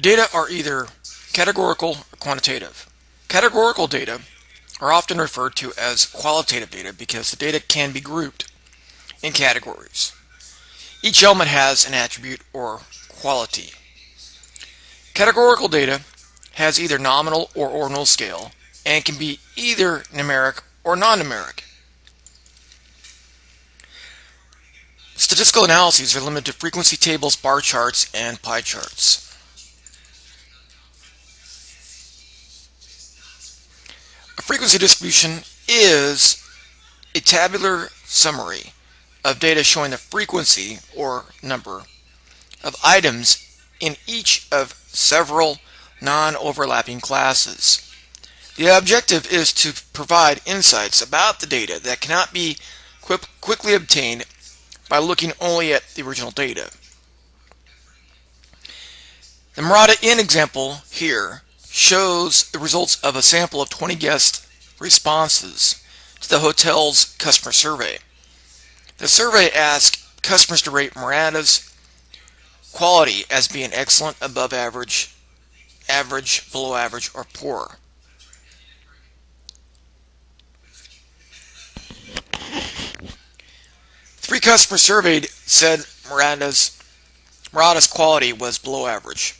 Data are either categorical or quantitative. Categorical data are often referred to as qualitative data because the data can be grouped in categories. Each element has an attribute or quality. Categorical data has either nominal or ordinal scale and can be either numeric or non-numeric. Statistical analyses are limited to frequency tables, bar charts, and pie charts. A frequency distribution is a tabular summary of data showing the frequency or number of items in each of several non-overlapping classes. The objective is to provide insights about the data that cannot be quickly obtained by looking only at the original data. The Murata Inn example here shows the results of a sample of 20 guest responses to the hotel's customer survey. The survey asked customers to rate Murata's quality as being excellent, above average, average, below average, or poor. Three customers surveyed said Murata's quality was below average.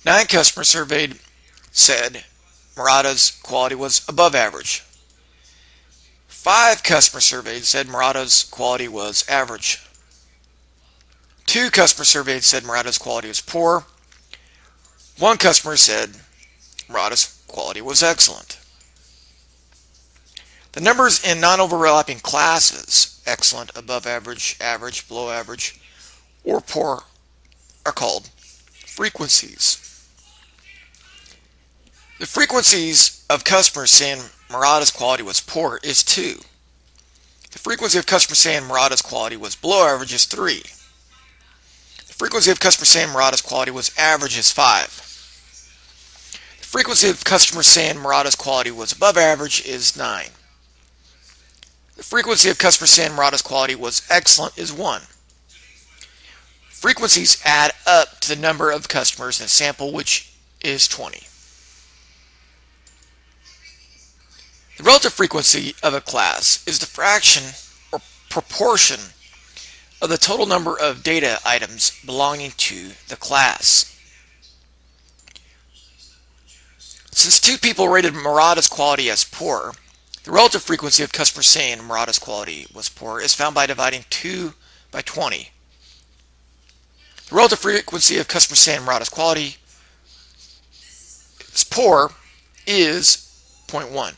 9 customers surveyed said Murata's quality was above average. 5 customers surveyed said Murata's quality was average. 2 customers surveyed said Murata's quality was poor. 1 customer said Murata's quality was excellent. The numbers in non-overlapping classes, excellent, above average, average, below average, or poor, are called frequencies. The frequencies of customers saying Murata's quality was poor is 2. The frequency of customers saying Murata's quality was below average is 3. The frequency of customers saying Murata's quality was average is 5. The frequency of customers saying Murata's quality was above average is 9. The frequency of customers saying Murata's quality was excellent is 1. Frequencies add up to the number of customers in a sample, which is 20. The relative frequency of a class is the fraction or proportion of the total number of data items belonging to the class. Since 2 people rated Murata's quality as poor, the relative frequency of customers saying Murata's quality was poor is found by dividing 2 by 20. The relative frequency of customers saying Murata's quality is poor is 0.1.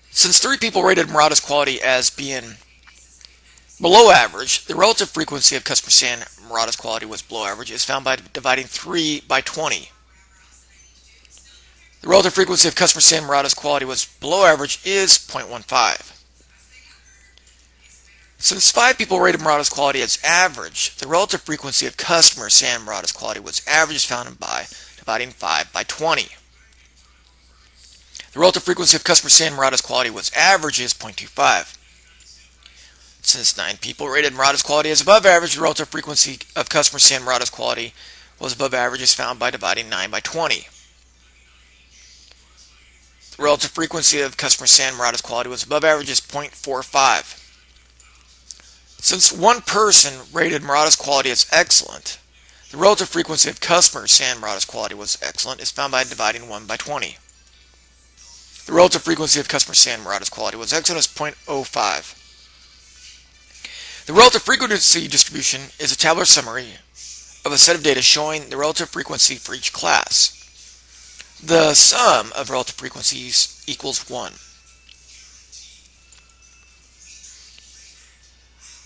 Since 3 people rated Murata's quality as being below average, the relative frequency of customers saying Murata's quality was below average is found by dividing 3 by 20. The relative frequency of customers saying Murata's quality was below average is 0.15. Since 5 people rated Murata's quality as average, the relative frequency of customers saying Murata's quality was average is found by dividing 5 by 20. The relative frequency of customers saying Murata's quality was average is 0.25. Since 9 people rated Murata's quality as above average, the relative frequency of customers saying Murata's quality was above average is found by dividing 9 by 20. The relative frequency of customers saying Murata's quality was above average is 0.45. Since 1 person rated Murata's quality as excellent, the relative frequency of customers saying Murata's quality was excellent is found by dividing 1 by 20. The relative frequency of customers saying Murata's quality was excellent is 0.05. The relative frequency distribution is a tabular summary of a set of data showing the relative frequency for each class. The sum of relative frequencies equals 1.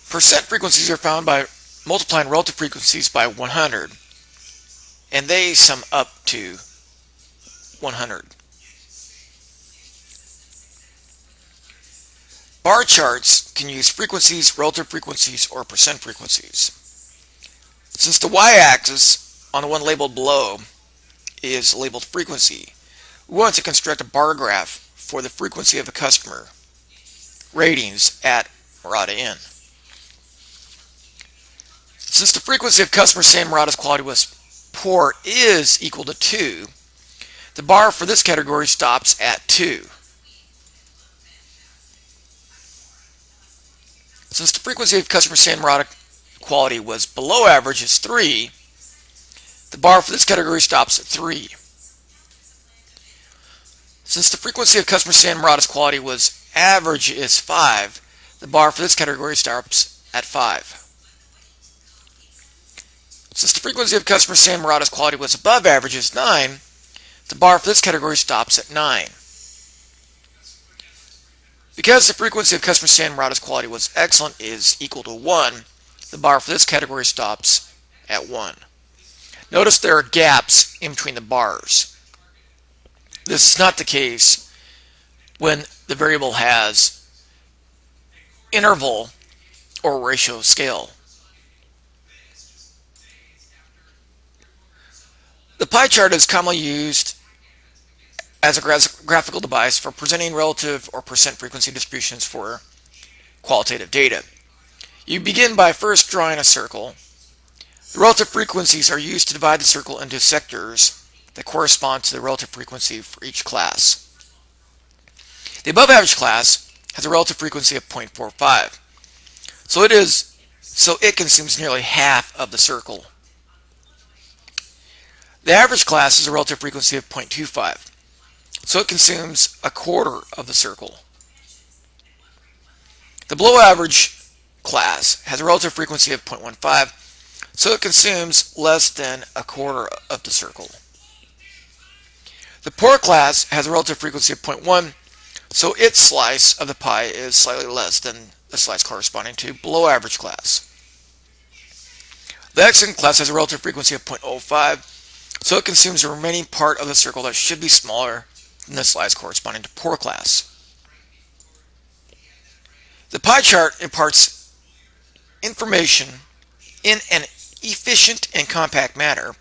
Percent frequencies are found by multiplying relative frequencies by 100, and they sum up to 100. Bar charts can use frequencies, relative frequencies, or percent frequencies. Since the y-axis on the one labeled below is labeled frequency, we want to construct a bar graph for the frequency of a customer ratings at Murata Inn. Since the frequency of customers saying Murata's quality was poor is equal to 2, the bar for this category stops at 2. Since the frequency of customers saying Murata quality was below average is 3, the bar for this category stops at 3. Since the frequency of customers saying Murata's quality was average is 5, the bar for this category stops at 5. Since the frequency of customers saying Murata's quality was above average is 9, the bar for this category stops at 9. Because the frequency of customers saying Murata's quality was excellent is equal to 1, the bar for this category stops at 1. Notice there are gaps in between the bars. This is not the case when the variable has interval or ratio scale. The pie chart is commonly used as a graphical device for presenting relative or percent frequency distributions for qualitative data. You begin by first drawing a circle. The relative frequencies are used to divide the circle into sectors that correspond to the relative frequency for each class. The above average class has a relative frequency of 0.45, so it consumes nearly half of the circle. The average class has a relative frequency of 0.25, so it consumes a quarter of the circle. The below average class has a relative frequency of 0.15, so it consumes less than a quarter of the circle. The poor class has a relative frequency of 0.1, so its slice of the pie is slightly less than the slice corresponding to below average class. The excellent class has a relative frequency of 0.05, so it consumes the remaining part of the circle that should be smaller than the slice corresponding to poor class. The pie chart imparts information in an efficient and compact manner.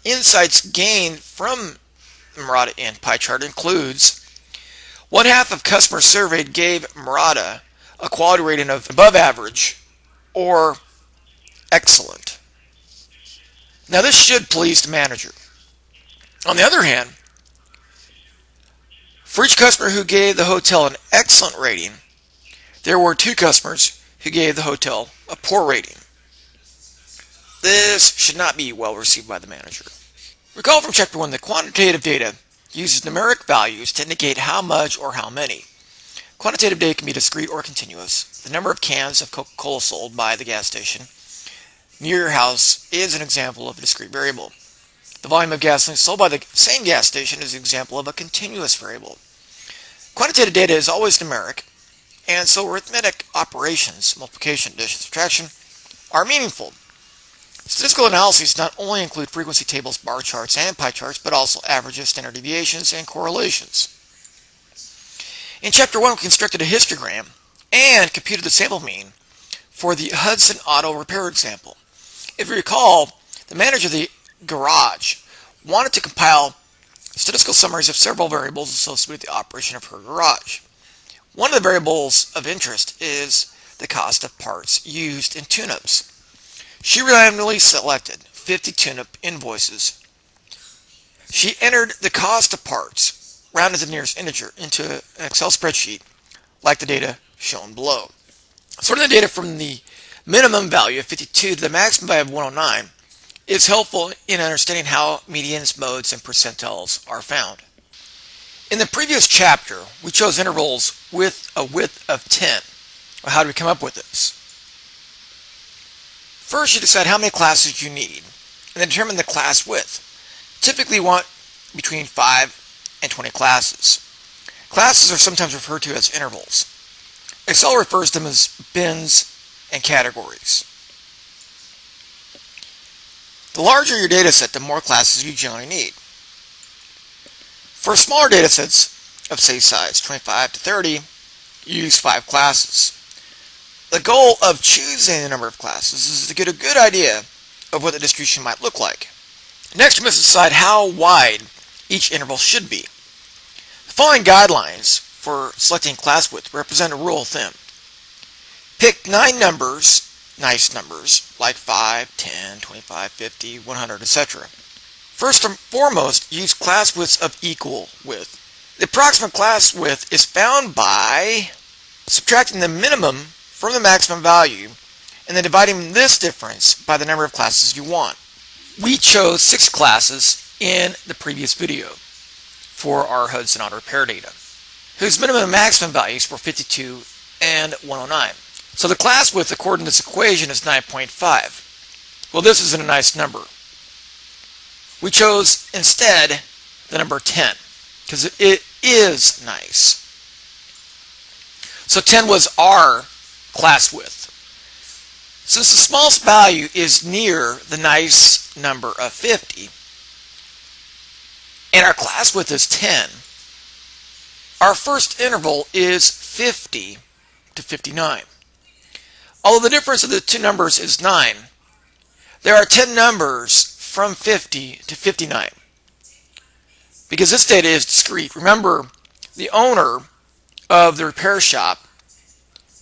Insights gained from Murata in pie chart includes: 1/2 of customers surveyed gave Murata a quality rating of above average or excellent. Now this should please the manager. On the other hand, for each customer who gave the hotel an excellent rating, there were 2 customers who gave the hotel a poor rating. This should not be well received by the manager. Recall from Chapter 1 that quantitative data uses numeric values to indicate how much or how many. Quantitative data can be discrete or continuous. The number of cans of Coca-Cola sold by the gas station near your house is an example of a discrete variable. The volume of gasoline sold by the same gas station is an example of a continuous variable. Quantitative data is always numeric, and so arithmetic operations, multiplication, addition, subtraction, are meaningful. Statistical analyses not only include frequency tables, bar charts, and pie charts, but also averages, standard deviations, and correlations. In Chapter 1, we constructed a histogram and computed the sample mean for the Hudson Auto Repair example. If you recall, the manager of the garage wanted to compile statistical summaries of several variables associated with the operation of her garage. One of the variables of interest is the cost of parts used in tune-ups. She randomly selected 50 tune-up invoices. She entered the cost of parts, rounded to the nearest integer, into an Excel spreadsheet like the data shown below. Sorting the data from the minimum value of 52 to the maximum value of 109 is helpful in understanding how medians, modes, and percentiles are found. In the previous chapter, we chose intervals with a width of 10. Well, how do we come up with this? First, you decide how many classes you need, and then determine the class width. Typically, you want between 5 and 20 classes. Classes are sometimes referred to as intervals. Excel refers to them as bins and categories. The larger your data set, the more classes you generally need. For smaller data sets of, say, size 25 to 30, you use 5 classes. The goal of choosing the number of classes is to get a good idea of what the distribution might look like. Next, you must decide how wide each interval should be. The following guidelines for selecting class width represent a rule of thumb. Pick 9 numbers nice numbers like 5, 10, 25, 50, 100, etc. First and foremost, use class widths of equal width. The approximate class width is found by subtracting the minimum from the maximum value and then dividing this difference by the number of classes you want. We chose 6 classes in the previous video for our Hudson Auto Repair data, whose minimum and maximum values were 52 and 109. So the class width according to this equation is 9.5. Well, this isn't a nice number. We chose instead the number 10 because it is nice. So 10 was our class width. Since the smallest value is near the nice number of 50, and our class width is 10, our first interval is 50 to 59. Although the difference of the two numbers is 9, there are 10 numbers from 50 to 59. Because this data is discrete, remember, the owner of the repair shop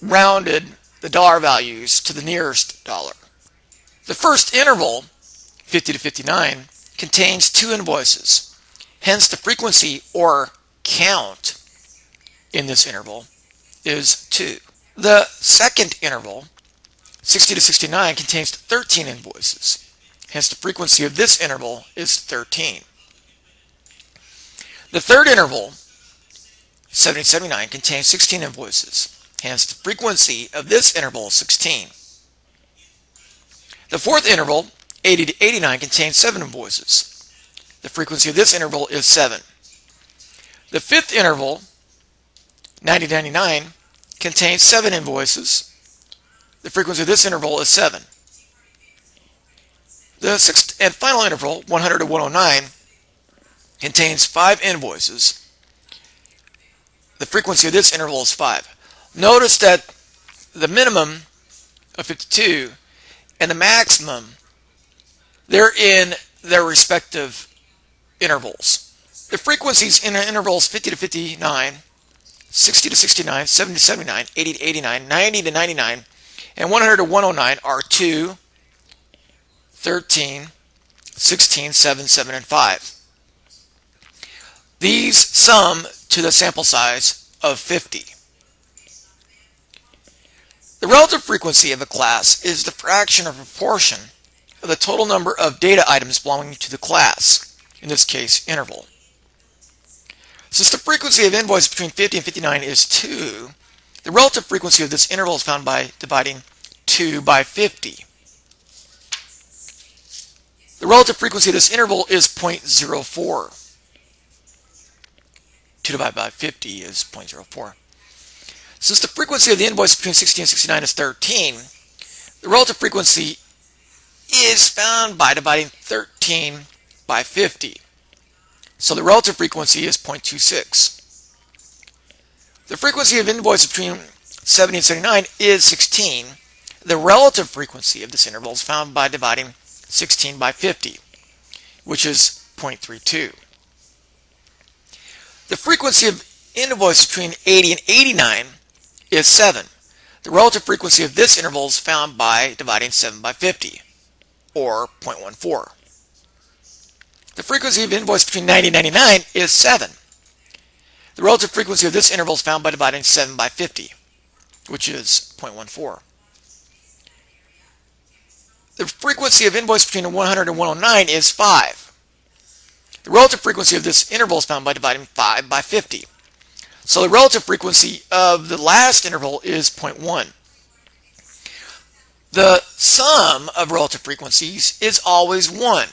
rounded the dollar values to the nearest dollar. The first interval, 50 to 59, contains 2 invoices. Hence, the frequency or count in this interval is 2. The second interval, 60 to 69, contains 13 invoices. Hence, the frequency of this interval is 13. The third interval, 70 to 79, contains 16 invoices. Hence, the frequency of this interval is 16. The fourth interval, 80 to 89, contains 7 invoices. The frequency of this interval is 7. The fifth interval, 90 to 99, contains 7 invoices. The frequency of this interval is 7. The sixth and final interval, 100 to 109, contains 5 invoices. The frequency of this interval is 5. Notice that the minimum of 52 and the maximum, they're in their respective intervals. The frequencies in the intervals 50 to 59, 60 to 69, 70 to 79, 80 to 89, 90 to 99, and 100 to 109 are 2, 13, 16, 7, 7, and 5. These sum to the sample size of 50. The relative frequency of a class is the fraction or proportion of the total number of data items belonging to the class, in this case interval. Since the frequency of invoices between 50 and 59 is 2, the relative frequency of this interval is found by dividing 2 by 50. The relative frequency of this interval is 0.04. 2 divided by 50 is 0.04. Since the frequency of the invoice between 60 and 69 is 13, the relative frequency is found by dividing 13 by 50. So the relative frequency is 0.26. The frequency of invoice between 70 and 79 is 16. The relative frequency of this interval is found by dividing 16 by 50, which is 0.32. The frequency of invoice between 80 and 89 is 7. The relative frequency of this interval is found by dividing 7 by 50, or 0.14. The frequency of invoice between 90 and 99 is 7. The relative frequency of this interval is found by dividing 7 by 50, which is 0.14. The frequency of invoice between 100 and 109 is 5. The relative frequency of this interval is found by dividing 5 by 50. So the relative frequency of the last interval is 0.1. The sum of relative frequencies is always 1.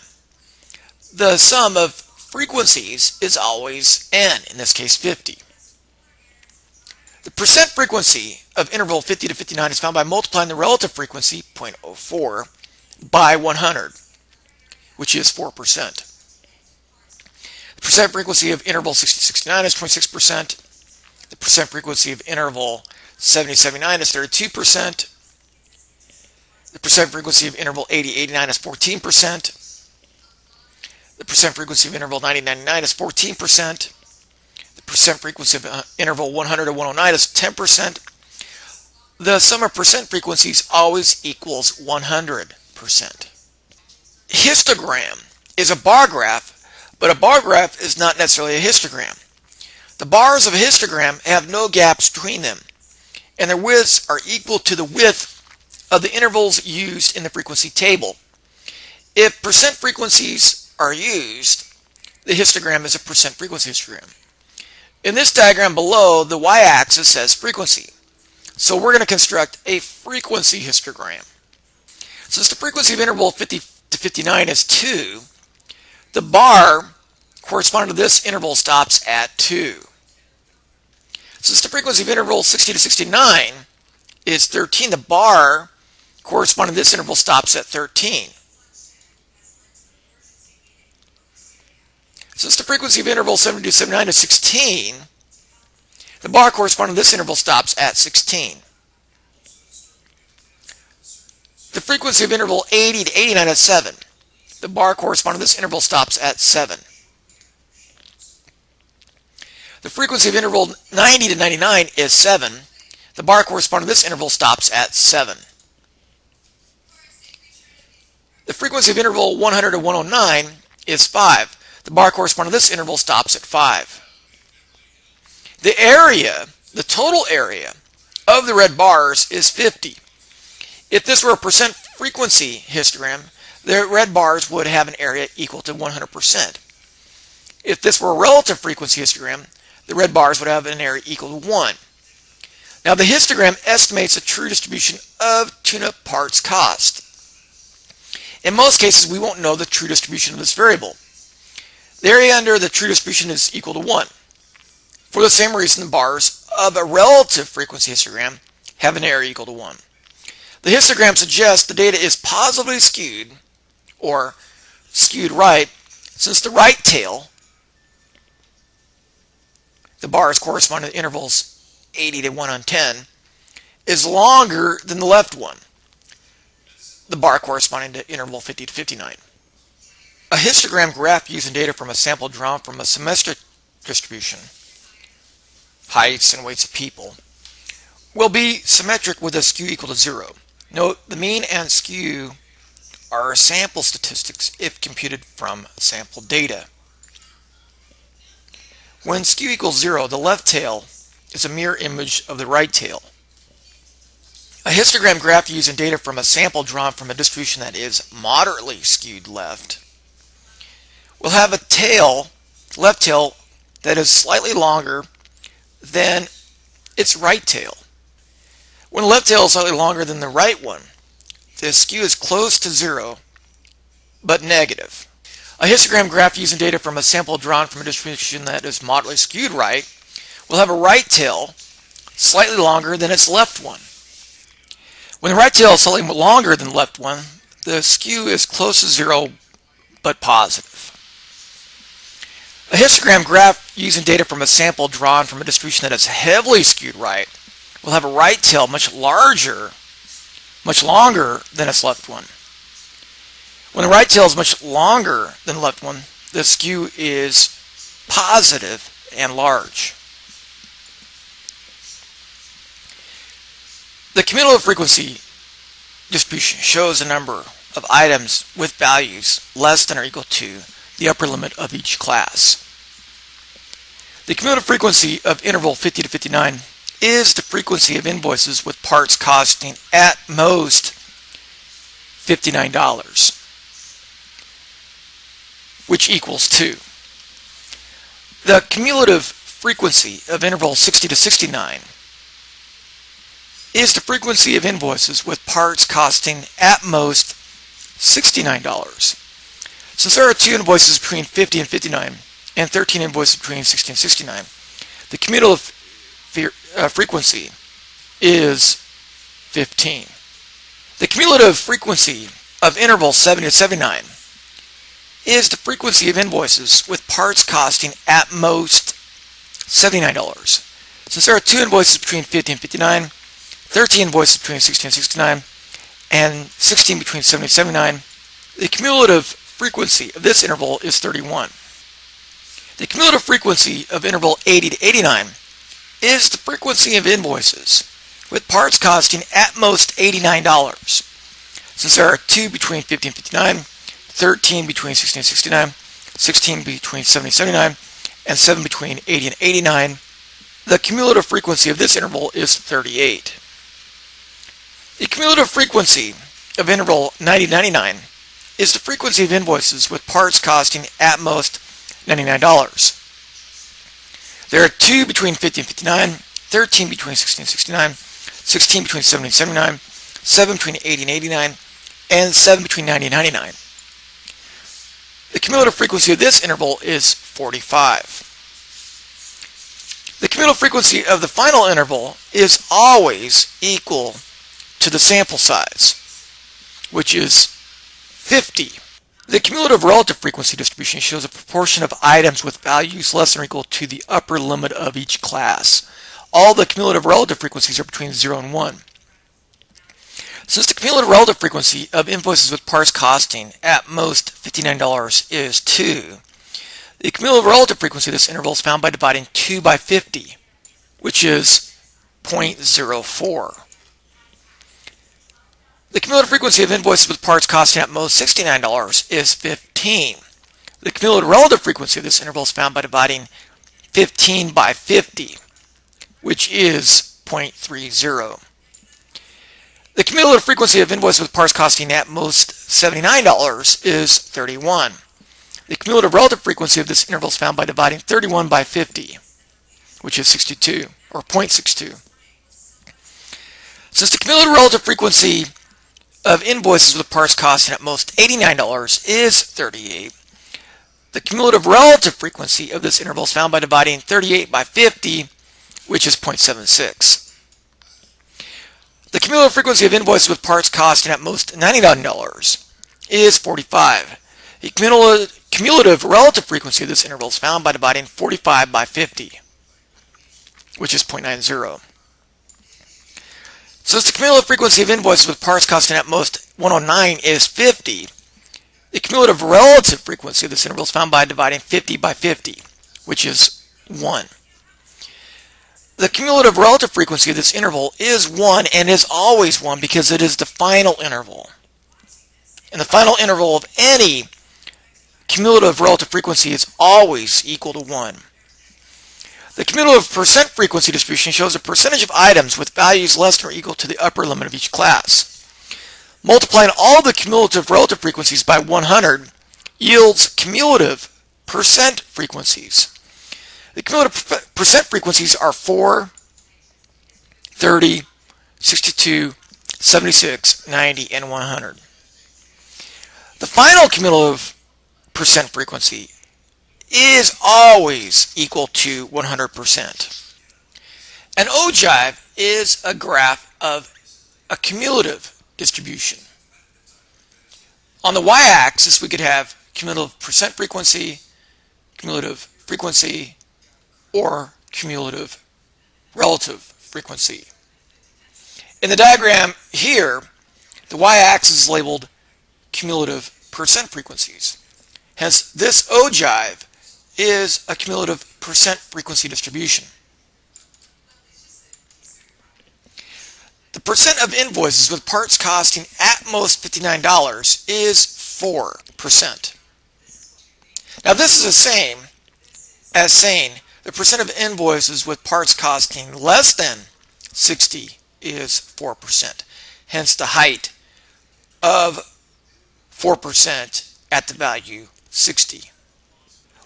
The sum of frequencies is always n, in this case 50. The percent frequency of interval 50 to 59 is found by multiplying the relative frequency, 0.04, by 100, which is 4%. The percent frequency of interval 60 to 69 is 26%. The percent frequency of interval 70 to 79 is 32%. The percent frequency of interval 80 to 89 is 14%. The percent frequency of interval 90 to 99 is 14%. The percent frequency of interval 100 to 109 is 10%. the sum of percent frequencies always equals 100%. Histogram is a bar graph, but a bar graph is not necessarily a histogram. The bars of a histogram have no gaps between them, and their widths are equal to the width of the intervals used in the frequency table. If percent frequencies are used, the histogram is a percent frequency histogram. In this diagram below, the y-axis says frequency. So we're going to construct a frequency histogram. Since the frequency of interval 50 to 59 is 2, the bar corresponding to this interval stops at 2. Since the frequency of interval 60 to 69 is 13, the bar corresponding to this interval stops at 13. Since the frequency of interval 70 to 79 is 16, the bar corresponding to this interval stops at 16. The frequency of interval 80 to 89 is 7. The bar corresponding to this interval stops at 7. The frequency of interval 90 to 99 is 7. The bar corresponding to this interval stops at 7. The frequency of interval 100 to 109 is 5. The bar corresponding to this interval stops at 5. The area, the total area of the red bars is 50. If this were a percent frequency histogram, the red bars would have an area equal to 100%. If this were a relative frequency histogram, the red bars would have an area equal to 1. Now the histogram estimates a true distribution of tune-up parts cost. In most cases, we won't know the true distribution of this variable. The area under the true distribution is equal to 1. For the same reason, the bars of a relative frequency histogram have an area equal to 1. The histogram suggests the data is positively skewed, or skewed right, since the right tail, the bars corresponding to intervals 80 to 110, is longer than the left one, the bar corresponding to interval 50 to 59. A histogram graph using data from a sample drawn from a symmetric distribution, heights and weights of people, will be symmetric with a skew equal to 0. Note, the mean and skew are sample statistics if computed from sample data. When skew equals 0, the left tail is a mirror image of the right tail. A histogram graph using data from a sample drawn from a distribution that is moderately skewed left will have a tail, left tail, that is slightly longer than its right tail. When the left tail is slightly longer than the right one, the skew is close to 0, but negative. A histogram graph using data from a sample drawn from a distribution that is moderately skewed right will have a right tail slightly longer than its left one. When the right tail is slightly longer than the left one, the skew is close to 0, but positive. A histogram graph using data from a sample drawn from a distribution that is heavily skewed right will have a right tail much longer than its left one. When the right tail is much longer than the left one, the skew is positive and large. The cumulative frequency distribution shows a number of items with values less than or equal to the upper limit of each class. The cumulative frequency of interval 50 to 59 is the frequency of invoices with parts costing at most $59, which equals 2. The cumulative frequency of interval 60 to 69 is the frequency of invoices with parts costing at most $69. Since there are 2 invoices between 50 and 59 and 13 invoices between 60 and 69, the cumulative frequency is 15. The cumulative frequency of interval 70 to 79 is the frequency of invoices with parts costing at most $79. Since there are 2 invoices between 50 and 59, 13 invoices between 60 and 69, and 16 between 70 and 79, the cumulative frequency of this interval is 31. The cumulative frequency of interval 80 to 89 is the frequency of invoices with parts costing at most $89. Since there are 2 between 50 and 59, 13 between 60 and 69, 16 between 70 and 79, and 7 between 80 and 89, the cumulative frequency of this interval is 38. The cumulative frequency of interval 90-99 is the frequency of invoices with parts costing at most $99. There are 2 between 50 and 59, 13 between 60 and 69, 16 between 70 and 79, 7 between 80 and 89, and 7 between 90 and 99. The cumulative frequency of this interval is 45. The cumulative frequency of the final interval is always equal to the sample size, which is 50. The cumulative relative frequency distribution shows a proportion of items with values less than or equal to the upper limit of each class. All the cumulative relative frequencies are between 0 and 1. Since the cumulative relative frequency of invoices with parts costing at most $59 is 2, the cumulative relative frequency of this interval is found by dividing 2 by 50, which is 0.04. The cumulative frequency of invoices with parts costing at most $69 is 15. The cumulative relative frequency of this interval is found by dividing 15 by 50, which is 0.30. The cumulative frequency of invoices with parts costing at most $79 is 31. The cumulative relative frequency of this interval is found by dividing 31 by 50, which is 62, or 0.62. Since the cumulative relative frequency of invoices with parts costing at most $89 is 38, the cumulative relative frequency of this interval is found by dividing 38 by 50, which is 0.76. The cumulative frequency of invoices with parts costing at most $99 is 45. The cumulative relative frequency of this interval is found by dividing 45 by 50, which is 0.90. Since the cumulative frequency of invoices with parts costing at most $109 is 50, the cumulative relative frequency of this interval is found by dividing 50 by 50, which is 1. The cumulative relative frequency of this interval is 1 and is always 1 because it is the final interval. And the final interval of any cumulative relative frequency is always equal to 1. The cumulative percent frequency distribution shows a percentage of items with values less than or equal to the upper limit of each class. Multiplying all the cumulative relative frequencies by 100 yields cumulative percent frequencies. The cumulative percent frequencies are 4, 30, 62, 76, 90, and 100. The final cumulative percent frequency is always equal to 100%. An ogive is a graph of a cumulative distribution. On the y-axis, we could have cumulative percent frequency, or cumulative relative frequency. In the diagram here, the y-axis is labeled cumulative percent frequencies. Hence, this ogive is a cumulative percent frequency distribution. The percent of invoices with parts costing at most $59 is 4%. Now this is the same as saying the percent of invoices with parts costing less than 60 is 4%. Hence the height of 4% at the value 60.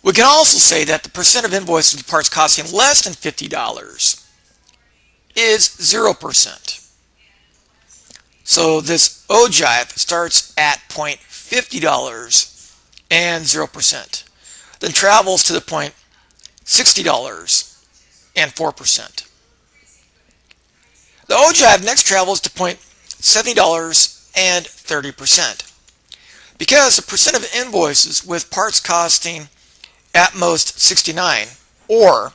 We can also say that the percent of invoices with parts costing less than $50 is 0%. So this ogive starts at $50 and 0%, then travels to the point $60 and 4%. The ogive next travels to point $70 and 30%. Because the percent of invoices with parts costing at most 69 or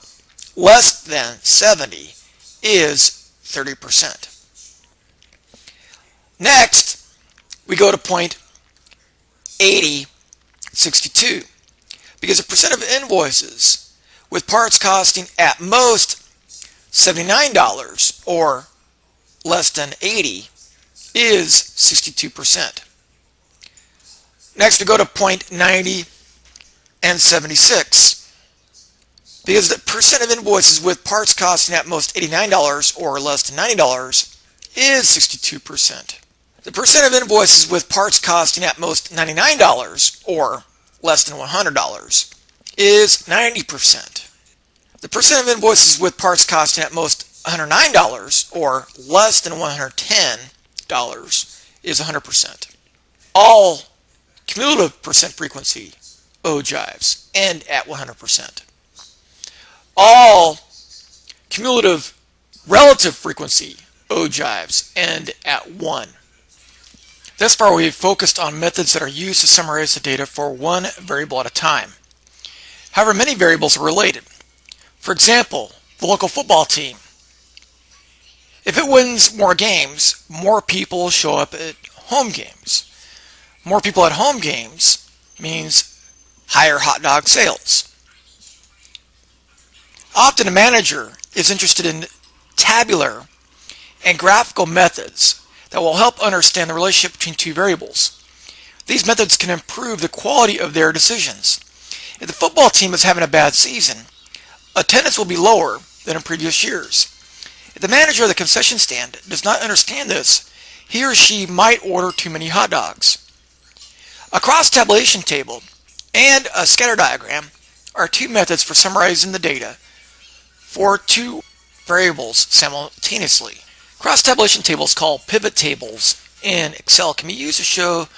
less than 70 is 30%. Next, we go to point 80, 62. Because the percent of invoices with parts costing at most $79 or less than 80 is 62%. Next, we go to point 90 and 76. Because the percent of invoices with parts costing at most $89 or less than $90 is 62%. The percent of invoices with parts costing at most $99 or less than $100 is 90%. The percent of invoices with parts costing at most $109 or less than $110 is 100%. All cumulative percent frequency ogives end at 100%. All cumulative relative frequency ogives end at 1. Thus far, we've focused on methods that are used to summarize the data for one variable at a time. However, many variables are related. For example, the local football team. If it wins more games, more people show up at home games. More people at home games means higher hot dog sales. Often a manager is interested in tabular and graphical methods that will help understand the relationship between two variables. These methods can improve the quality of their decisions. If the football team is having a bad season, attendance will be lower than in previous years. If the manager of the concession stand does not understand this, he or she might order too many hot dogs. A cross-tabulation table and a scatter diagram are two methods for summarizing the data for two variables simultaneously. Cross-tabulation tables, called pivot tables in Excel, can be used to show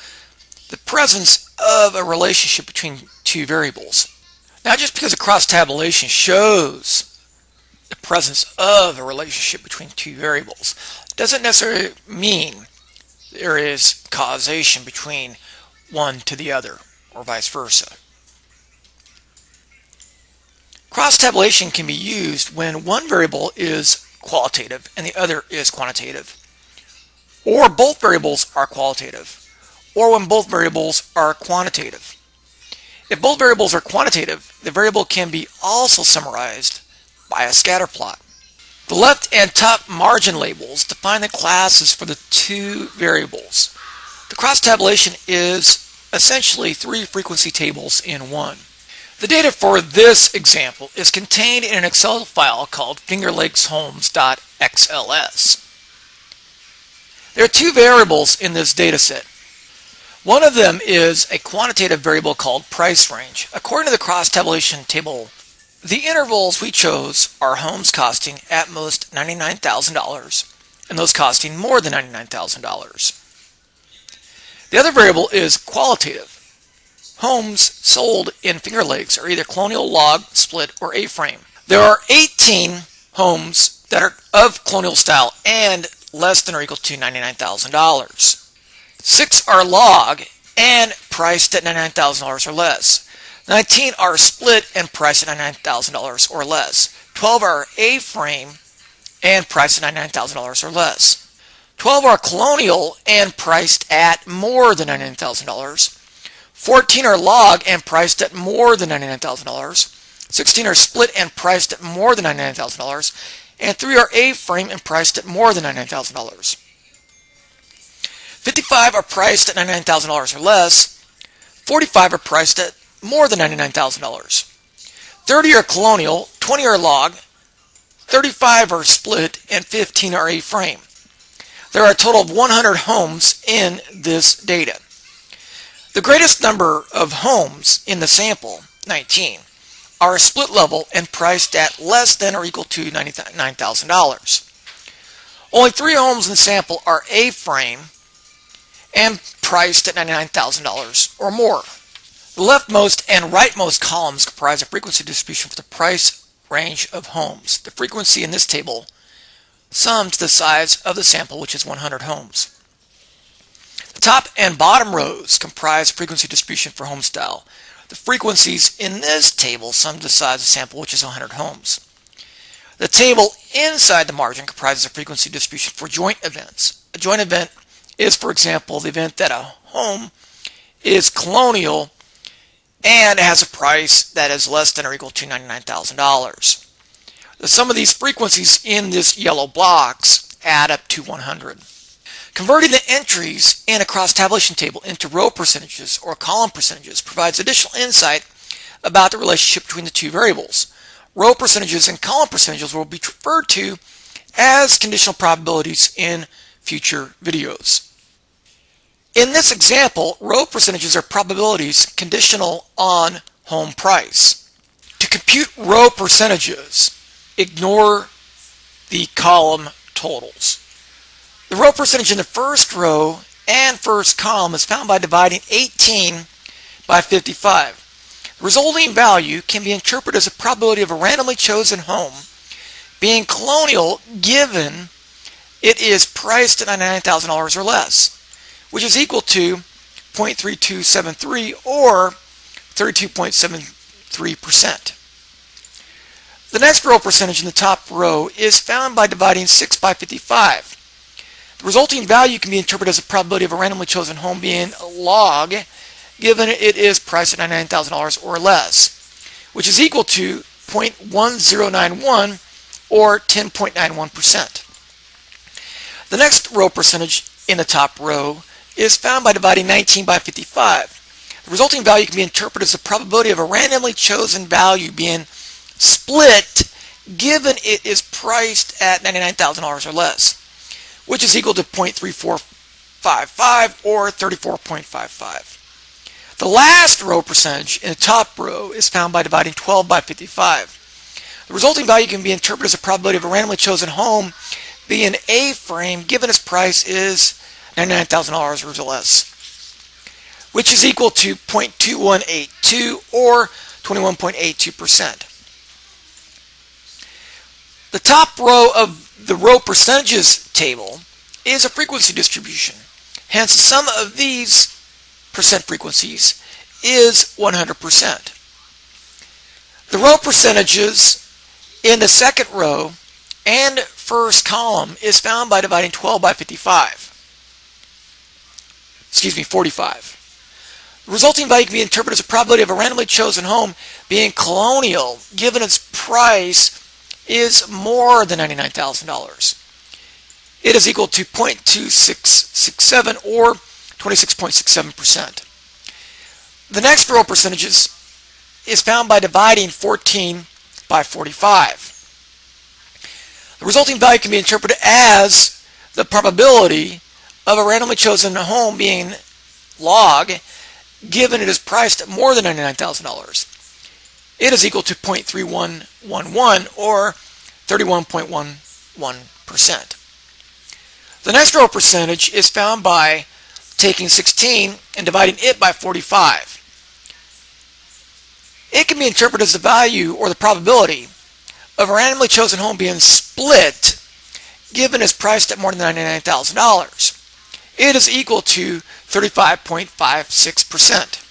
the presence of a relationship between two variables. Now, just because a cross-tabulation shows the presence of a relationship between two variables doesn't necessarily mean there is causation between one to the other, or vice versa. Cross-tabulation can be used when one variable is qualitative and the other is quantitative, or both variables are qualitative, or when both variables are quantitative. If both variables are quantitative, the variable can be also summarized by a scatter plot. The left and top margin labels define the classes for the two variables. The cross-tabulation is essentially three frequency tables in one. The data for this example is contained in an Excel file called fingerlakeshomes.xls. There are two variables in this data set. One of them is a quantitative variable called price range. According to the cross-tabulation table, the intervals we chose are homes costing at most $99,000 and those costing more than $99,000. The other variable is qualitative. Homes sold in Finger Lakes are either colonial, log, split, or A-frame. There are 18 homes that are of colonial style and less than or equal to $99,000. 6 are log and priced at $99,000 or less. 19 are split and priced at $99,000 or less. 12 are A-frame and priced at $99,000 or less. 12 are colonial and priced at more than $99,000. 14 are log and priced at more than $99,000. 16 are split and priced at more than $99,000. And 3 are A-frame and priced at more than $99,000. 55 are priced at $99,000 or less. 45 are priced at more than $99,000. 30 are colonial, 20 are log, 35 are split, and 15 are A-frame. There are a total of 100 homes in this data. The greatest number of homes in the sample, 19, are split level and priced at less than or equal to $99,000. Only 3 homes in the sample are A-frame and priced at $99,000 or more. The leftmost and rightmost columns comprise a frequency distribution for the price range of homes. The frequency in this table sums the size of the sample, which is 100 homes. The top and bottom rows comprise a frequency distribution for home style. The frequencies in this table sum the size of the sample, which is 100 homes. The table inside the margin comprises a frequency distribution for joint events. A joint event is, for example, the event that a home is colonial and has a price that is less than or equal to $99,000. The sum of these frequencies in this yellow box add up to 100. Converting the entries in a cross-tabulation table into row percentages or column percentages provides additional insight about the relationship between the two variables. Row percentages and column percentages will be referred to as conditional probabilities in future videos. In this example, row percentages are probabilities conditional on home price. To compute row percentages, ignore the column totals. The row percentage in the first row and first column is found by dividing 18 by 55. The resulting value can be interpreted as a probability of a randomly chosen home being colonial given it is priced at $99,000 or less, which is equal to 0.3273 or 32.73%. The next row percentage in the top row is found by dividing 6 by 55. The resulting value can be interpreted as a probability of a randomly chosen home being log given it is priced at $99,000 or less, which is equal to 0.1091 or 10.91%. The next row percentage in the top row is found by dividing 19 by 55. The resulting value can be interpreted as the probability of a randomly chosen value being split given it is priced at $99,000 or less, which is equal to 0.3455 or 34.55. The last row percentage in the top row is found by dividing 12 by 55. The resulting value can be interpreted as a probability of a randomly chosen home being A-frame given its price is $99,000 or less, which is equal to 0.2182 or 21.82%. The top row of the row percentages table is a frequency distribution. Hence, the sum of these percent frequencies is 100%. The row percentages in the second row and first column is found by dividing 12 by 45. 45. The resulting value can be interpreted as a probability of a randomly chosen home being colonial given its price is more than $99,000. It is equal to 0.2667 or 26.67%. The next row percentages is found by dividing 14 by 45. The resulting value can be interpreted as the probability of a randomly chosen home being log given it is priced at more than $99,000. It is equal to 0.3111 or 31.11%. The next row percentage is found by taking 16 and dividing it by 45. It can be interpreted as the value or the probability of a randomly chosen home being split given it's priced at more than $99,000. It is equal to 35.56%.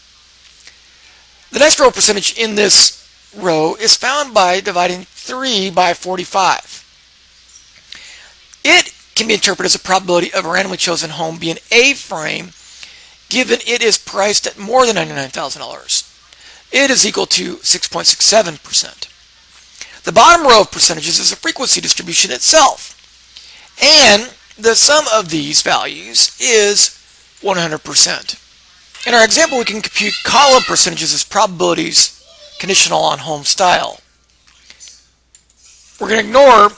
The next row percentage in this row is found by dividing 3 by 45. It can be interpreted as a probability of a randomly chosen home being A-frame given it is priced at more than $99,000. It is equal to 6.67%. The bottom row of percentages is a frequency distribution itself, and the sum of these values is 100%. In our example, we can compute column percentages as probabilities conditional on home style. We're going to ignore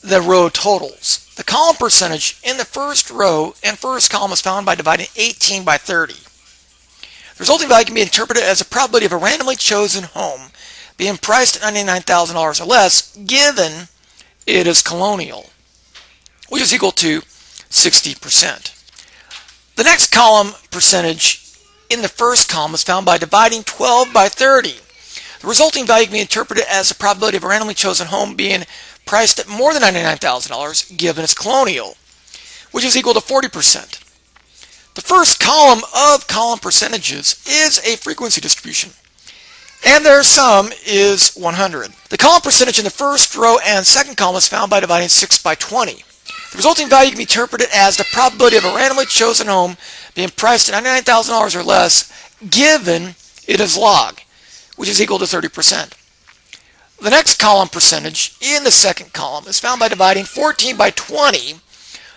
the row totals. The column percentage in the first row and first column is found by dividing 18 by 30. The resulting value can be interpreted as a probability of a randomly chosen home being priced at $99,000 or less given it is colonial, which is equal to 60%. The next column percentage in the first column is found by dividing 12 by 30. The resulting value can be interpreted as the probability of a randomly chosen home being priced at more than $99,000 given its colonial, which is equal to 40%. The first column of column percentages is a frequency distribution, and their sum is 100. The column percentage in the first row and second column is found by dividing 6 by 20. The resulting value can be interpreted as the probability of a randomly chosen home being priced at $99,000 or less given it is log, which is equal to 30%. The next column percentage in the second column is found by dividing 14 by 20.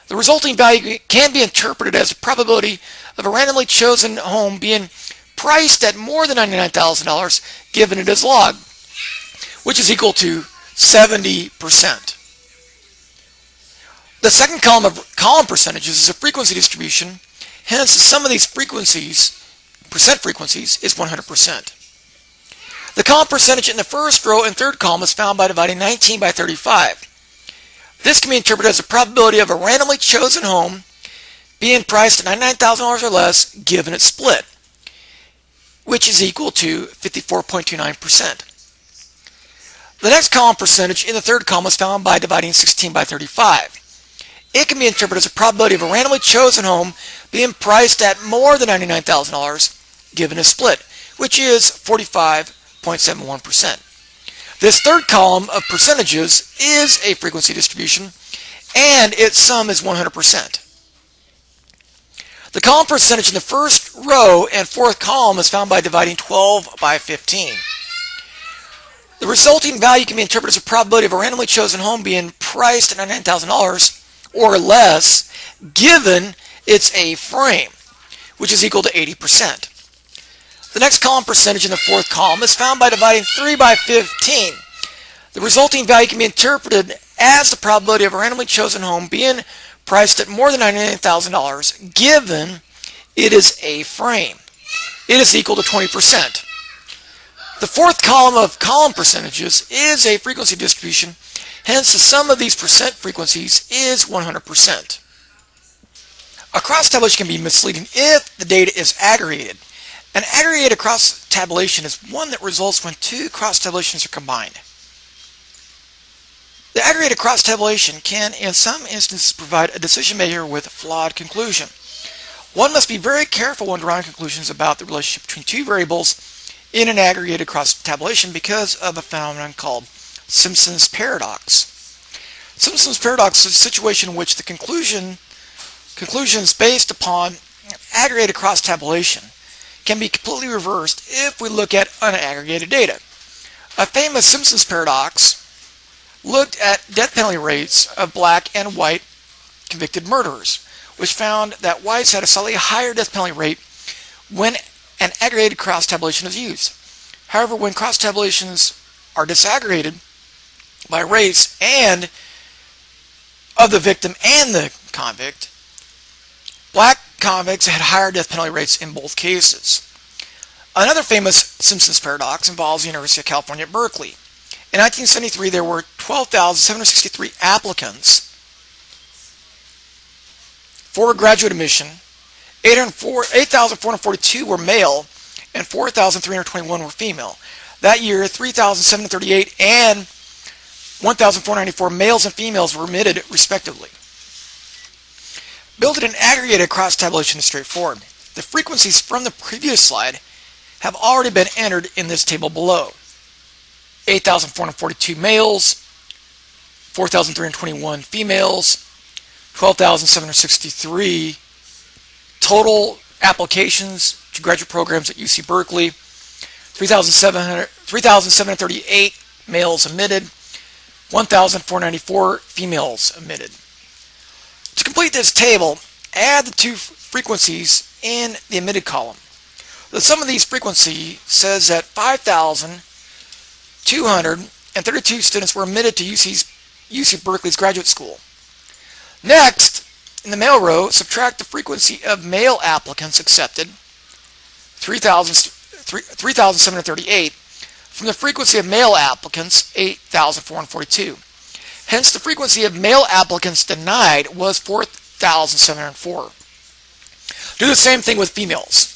The resulting value can be interpreted as the probability of a randomly chosen home being priced at more than $99,000 given it as log, which is equal to 70%. The second column of column percentages is a frequency distribution. Hence, the sum of these frequencies, percent frequencies, is 100%. The column percentage in the first row and third column is found by dividing 19 by 35. This can be interpreted as the probability of a randomly chosen home being priced at $99,000 or less given its split, which is equal to 54.29%. The next column percentage in the third column is found by dividing 16 by 35. It can be interpreted as a probability of a randomly chosen home being priced at more than $99,000 given a split, which is 45.71%. This third column of percentages is a frequency distribution, and its sum is 100%. The column percentage in the first row and fourth column is found by dividing 12 by 15. The resulting value can be interpreted as a probability of a randomly chosen home being priced at $99,000 or less given its A-frame, which is equal to 80%. The next column percentage in the fourth column is found by dividing 3 by 15. The resulting value can be interpreted as the probability of a randomly chosen home being priced at more than $99,000 given it is A-frame. It is equal to 20%. The fourth column of column percentages is a frequency distribution. Hence, the sum of these percent frequencies is 100%. A cross tabulation can be misleading if the data is aggregated. An aggregated cross tabulation is one that results when two cross tabulations are combined. The aggregated cross tabulation can, in some instances, provide a decision maker with a flawed conclusion. One must be very careful when drawing conclusions about the relationship between two variables in an aggregated cross tabulation because of a phenomenon called Simpson's paradox. Simpson's paradox is a situation in which the conclusions based upon aggregated cross tabulation can be completely reversed if we look at unaggregated data. A famous Simpson's paradox looked at death penalty rates of black and white convicted murderers, which found that whites had a slightly higher death penalty rate when an aggregated cross tabulation is used. However, when cross tabulations are disaggregated by race and of the victim and the convict, black convicts had higher death penalty rates in both cases. Another famous Simpson's paradox involves the University of California at Berkeley. In 1973, there were 12,763 applicants for graduate admission. 8,442 were male and 4,321 were female. That year, 3,738 and 1,494 males and females were admitted respectively. Building an aggregated cross tabulation is straightforward. The frequencies from the previous slide have already been entered in this table below. 8,442 males, 4,321 females, 12,763 total applications to graduate programs at UC Berkeley, 3,738 males admitted, 1,494 females admitted. To complete this table, add the two frequencies in the admitted column. The sum of these frequencies says that 5,232 students were admitted to UC Berkeley's graduate school. Next, in the male row, subtract the frequency of male applicants accepted, 3,738, from the frequency of male applicants, 8,442. Hence, the frequency of male applicants denied was 4,704. Do the same thing with females.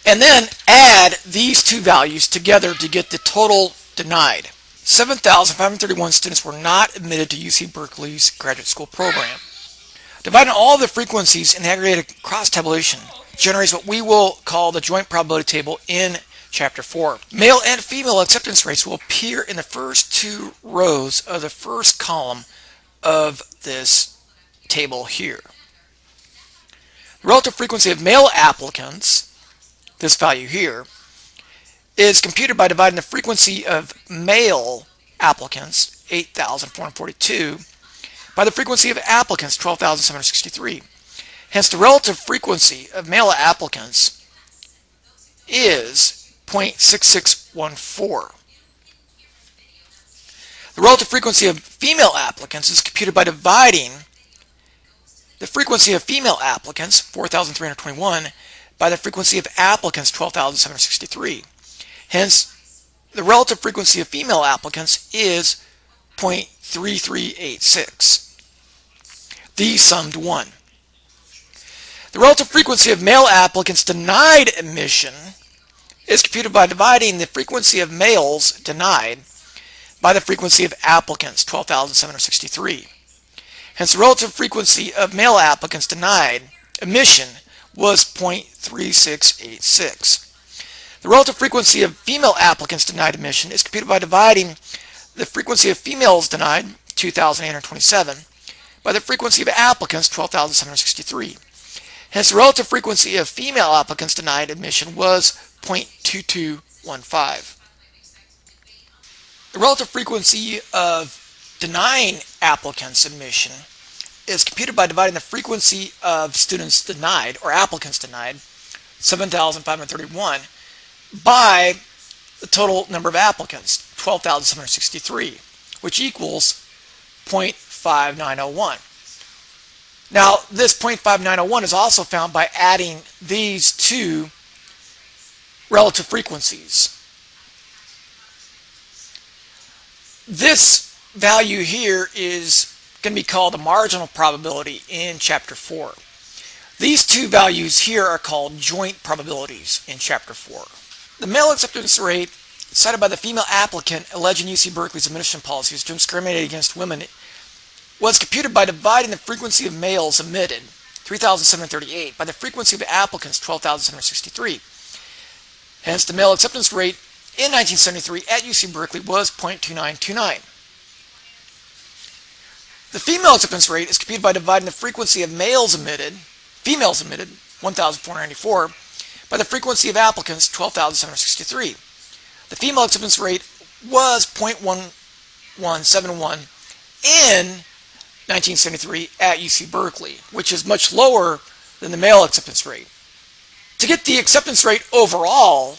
And then add these two values together to get the total denied. 7,531 students were not admitted to UC Berkeley's graduate school program. Dividing all the frequencies in the aggregated cross tabulation generates what we will call the joint probability table in Chapter 4. Male and female acceptance rates will appear in the first two rows of the first column of this table here. The relative frequency of male applicants, this value here, is computed by dividing the frequency of male applicants, 8,442, by the frequency of applicants, 12,763. Hence, the relative frequency of male applicants is 0.6614. The relative frequency of female applicants is computed by dividing the frequency of female applicants, 4,321, by the frequency of applicants, 12,763. Hence, the relative frequency of female applicants is 0.3386. These sum to 1. The relative frequency of male applicants denied admission is computed by dividing the frequency of males denied by the frequency of applicants, 12,763. Hence, the relative frequency of male applicants denied admission was 0.3686. The relative frequency of female applicants denied admission is computed by dividing the frequency of females denied, 2,827, by the frequency of applicants, 12,763. Hence, the relative frequency of female applicants denied admission was 0.2215. The relative frequency of denying applicants admission is computed by dividing the frequency of students denied, or applicants denied, 7,531, by the total number of applicants, 12,763, which equals 0.5901. Now, this 0.5901 is also found by adding these two relative frequencies. This value here is going to be called the marginal probability in Chapter 4. These two values here are called joint probabilities in Chapter 4. The male acceptance rate cited by the female applicant alleging UC Berkeley's admission policies to discriminate against women was computed by dividing the frequency of males admitted, 3,738, by the frequency of applicants, 12,763. Hence, the male acceptance rate in 1973 at UC Berkeley was 0.2929. The female acceptance rate is computed by dividing the frequency of females admitted, 1,494, by the frequency of applicants, 12,763. The female acceptance rate was 0.1171 in 1973 at UC Berkeley, which is much lower than the male acceptance rate. To get the acceptance rate overall,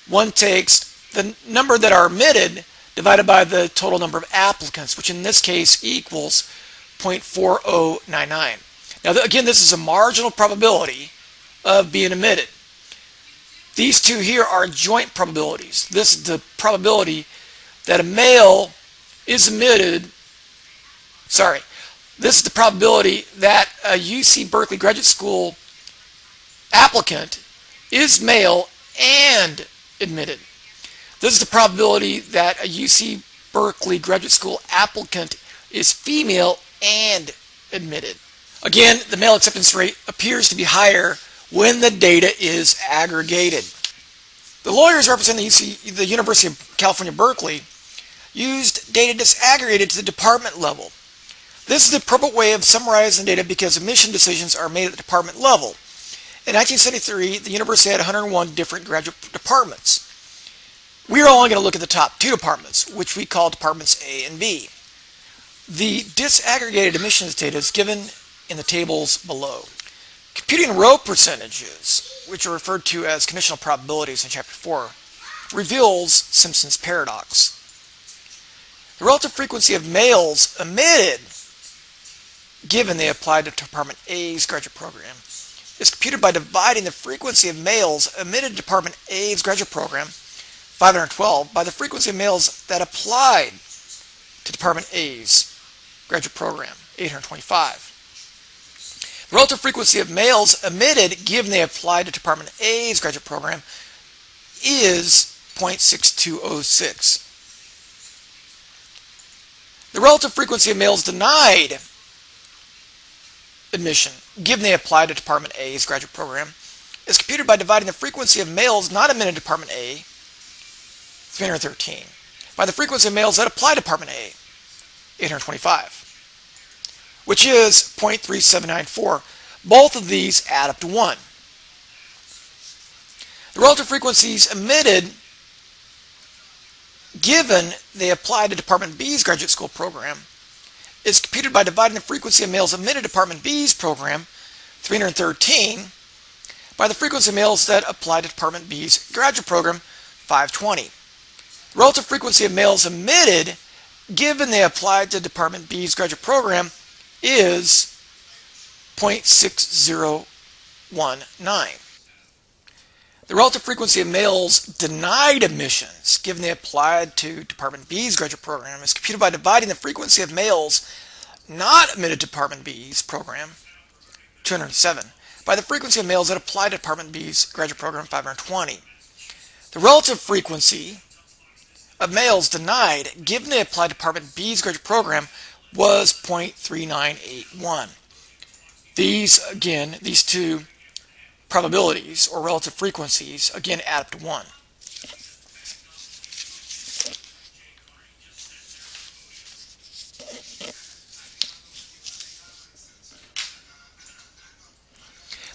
one takes the number that are admitted divided by the total number of applicants, which in this case equals 0.4099. Now, again, this is a marginal probability of being admitted. These two here are joint probabilities. This is the probability that a male is admitted, this is the probability that a UC Berkeley Graduate School applicant is male and admitted. This is the probability that a UC Berkeley Graduate School applicant is female and admitted. Again, the male acceptance rate appears to be higher when the data is aggregated. The lawyers representing the University of California, Berkeley used data disaggregated to the department level. This is the appropriate way of summarizing data because admission decisions are made at the department level. In 1973, the university had 101 different graduate departments. We are only going to look at the top two departments, which we call departments A and B. The disaggregated admissions data is given in the tables below. Computing row percentages, which are referred to as conditional probabilities in Chapter 4, reveals Simpson's paradox. The relative frequency of males admitted, given they applied to Department A's graduate program, is computed by dividing the frequency of males admitted to Department A's graduate program, 512, by the frequency of males that applied to Department A's graduate program, 825. The relative frequency of males admitted, given they applied to Department A's graduate program, is 0.6206. The relative frequency of males denied admission, given they applied to Department A's graduate program, is computed by dividing the frequency of males not admitted to Department A, 313, by the frequency of males that apply to Department A, 825, which is 0.3794. Both of these add up to 1. The relative frequencies admitted, given they apply to Department B's graduate school program is computed by dividing the frequency of males admitted to Department B's program, 313, by the frequency of males that apply to Department B's graduate program, 520. The relative frequency of males admitted given they applied to Department B's graduate program is 0.6019. The relative frequency of males denied admissions given they applied to Department B's graduate program is computed by dividing the frequency of males not admitted to Department B's program, 207, by the frequency of males that applied to Department B's graduate program, 520. The relative frequency of males denied given they applied to Department B's graduate program was 0.3981. These two probabilities or relative frequencies again add up to 1.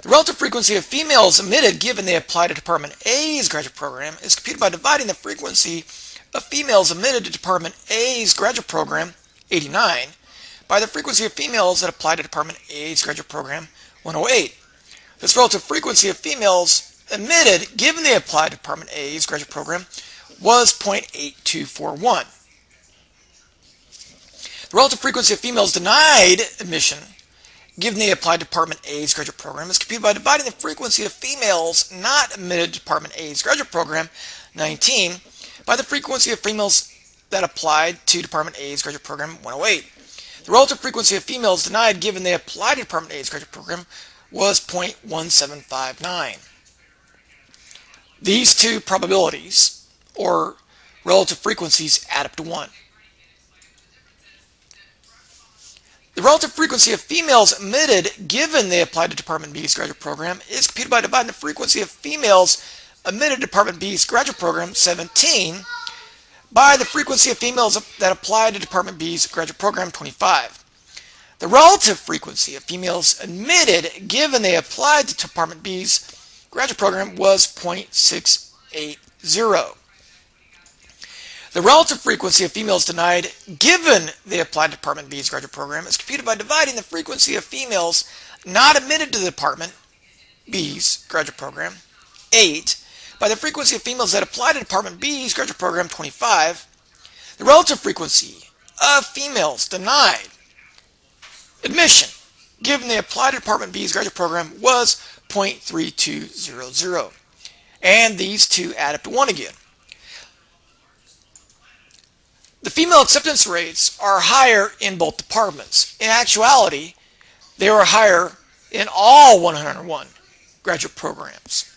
The relative frequency of females admitted given they apply to Department A's graduate program is computed by dividing the frequency of females admitted to Department A's graduate program, 89, by the frequency of females that apply to Department A's graduate program, 108. This relative frequency of females admitted given they applied to Department A's graduate program was 0.8241. The relative frequency of females denied admission given they applied to Department A's graduate program is computed by dividing the frequency of females not admitted to Department A's graduate program, 19, by the frequency of females that applied to Department A's graduate program, 108. The relative frequency of females denied given they applied to Department A's graduate program was 0.1759. These two probabilities, or relative frequencies, add up to 1. The relative frequency of females admitted given they applied to Department B's graduate program is computed by dividing the frequency of females admitted to Department B's graduate program, 17, by the frequency of females that applied to Department B's graduate program, 25. The relative frequency of females admitted given they applied to Department B's graduate program was 0.680. The relative frequency of females denied given they applied to Department B's graduate program is computed by dividing the frequency of females not admitted to the Department B's graduate program, 8, by the frequency of females that applied to Department B's graduate program, 25. The relative frequency of females denied admission given they applied to Department B's graduate program was 0.3200. And these two add up to 1 again. The female acceptance rates are higher in both departments. In actuality, they were higher in all 101 graduate programs.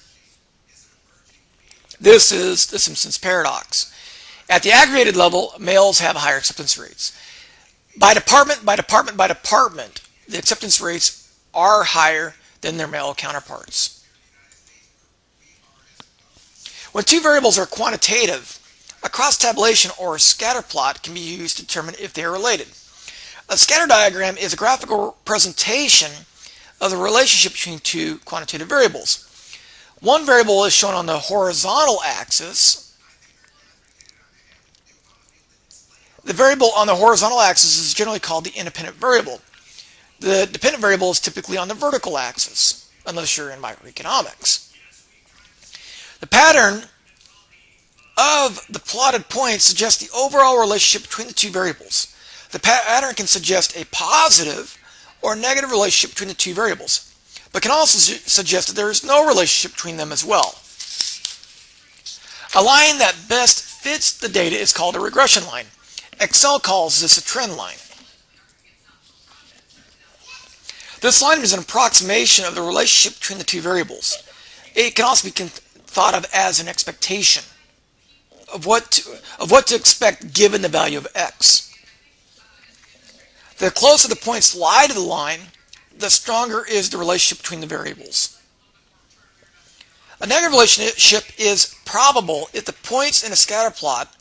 This is the Simpson's paradox. At the aggregated level, males have higher acceptance rates. By department, the acceptance rates are higher than their male counterparts. When two variables are quantitative, a cross-tabulation or scatter plot can be used to determine if they are related. A scatter diagram is a graphical representation of the relationship between two quantitative variables. One variable is shown on the horizontal axis. The variable on the horizontal axis is generally called the independent variable. The dependent variable is typically on the vertical axis, unless you're in microeconomics. The pattern of the plotted points suggests the overall relationship between the two variables. The pattern can suggest a positive or negative relationship between the two variables, but can also suggest that there is no relationship between them as well. A line that best fits the data is called a regression line. Excel calls this a trend line. This line is an approximation of the relationship between the two variables. It can also be thought of as an expectation of what to expect given the value of x. The closer the points lie to the line, the stronger is the relationship between the variables. A negative relationship is probable if the points in a scatter plot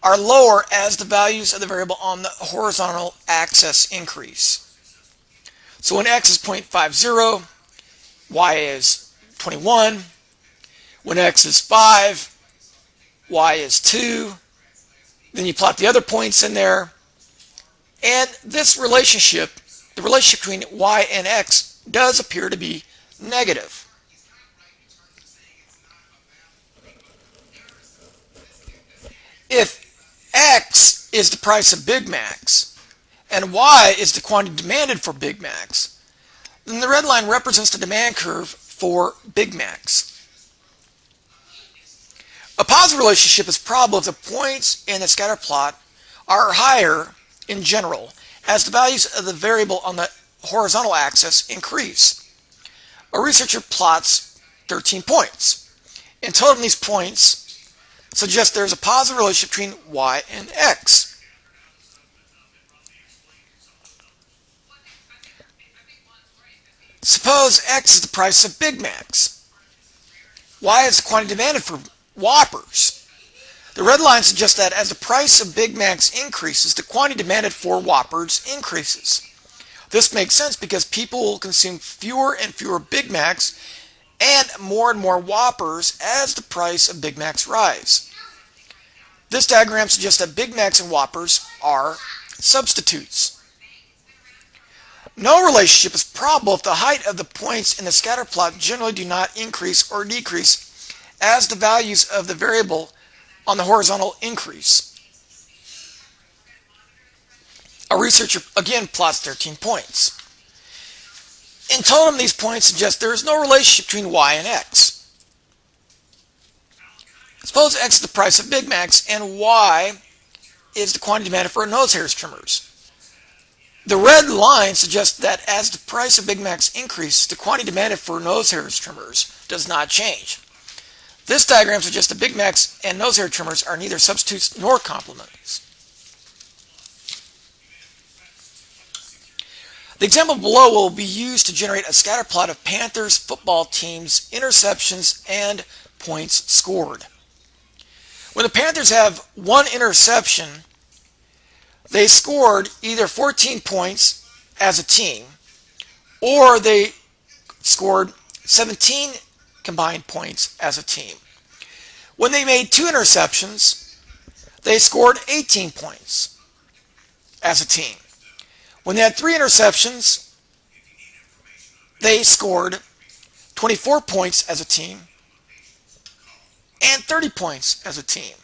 are lower as the values of the variable on the horizontal axis increase. So when x is 0.50, y is 21. When x is 5, y is 2, Then you plot the other points in there. And this relationship, the relationship between y and x, does appear to be negative. If x is the price of Big Macs and y is the quantity demanded for Big Macs, then the red line represents the demand curve for Big Macs. A positive relationship is probable if the points in the scatter plot are higher in general as the values of the variable on the horizontal axis increase. A researcher plots 13 points. In total, these points suggest there is a positive relationship between y and x. Suppose x is the price of Big Macs. Y is the quantity demanded for Whoppers. The red line suggests that as the price of Big Macs increases, the quantity demanded for Whoppers increases. This makes sense because people will consume fewer and fewer Big Macs and more Whoppers as the price of Big Macs rise. This diagram suggests that Big Macs and Whoppers are substitutes. No relationship is probable if the height of the points in the scatter plot generally do not increase or decrease as the values of the variable on the horizontal increase. A researcher again plots 13 points. In total, these points suggest there is no relationship between y and x. Suppose x is the price of Big Macs and y is the quantity demanded for nose hairs trimmers. The red line suggests that as the price of Big Macs increases, the quantity demanded for nose hairs trimmers does not change. This diagram suggests that Big Macs and nose hair trimmers are neither substitutes nor complements. The example below will be used to generate a scatter plot of Panthers football team's interceptions and points scored. When the Panthers have one interception, they scored either 14 points as a team or they scored 17 combined points as a team. When they made two interceptions, they scored 18 points as a team. When they had three interceptions, they scored 24 points as a team and 30 points as a team.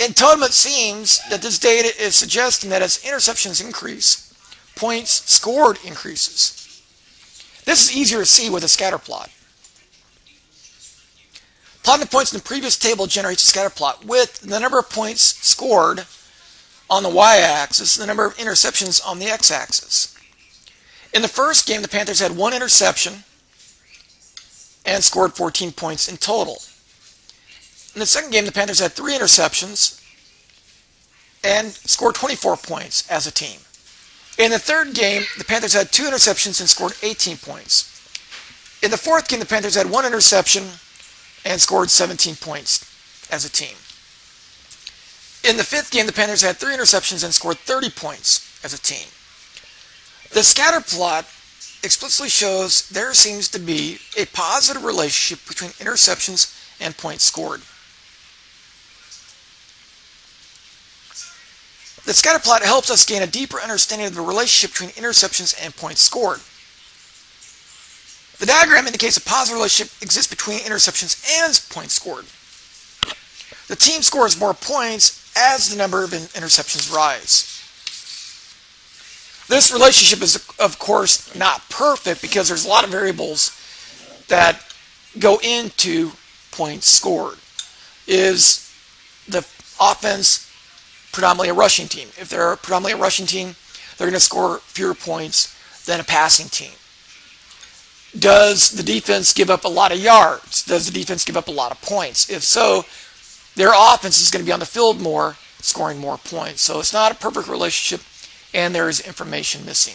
In total, it seems that this data is suggesting that as interceptions increase, points scored increases. This is easier to see with a scatter plot. Plotting the points in the previous table generates a scatter plot with the number of points scored on the y-axis and the number of interceptions on the x-axis. In the first game, the Panthers had one interception and scored 14 points in total. In the second game, the Panthers had three interceptions and scored 24 points as a team. In the third game, the Panthers had two interceptions and scored 18 points. In the fourth game, the Panthers had one interception and scored 17 points as a team. In the fifth game, the Panthers had three interceptions and scored 30 points as a team. The scatter plot explicitly shows there seems to be a positive relationship between interceptions and points scored. The scatter plot helps us gain a deeper understanding of the relationship between interceptions and points scored. The diagram indicates a positive relationship exists between interceptions and points scored. The team scores more points as the number of interceptions rise. This relationship is, of course, not perfect because there's a lot of variables that go into points scored. Is the offense predominantly a rushing team? If they're predominantly a rushing team, they're going to score fewer points than a passing team. Does the defense give up a lot of yards? Does the defense give up a lot of points? If so, their offense is going to be on the field more, scoring more points. So it's not a perfect relationship, and there is information missing.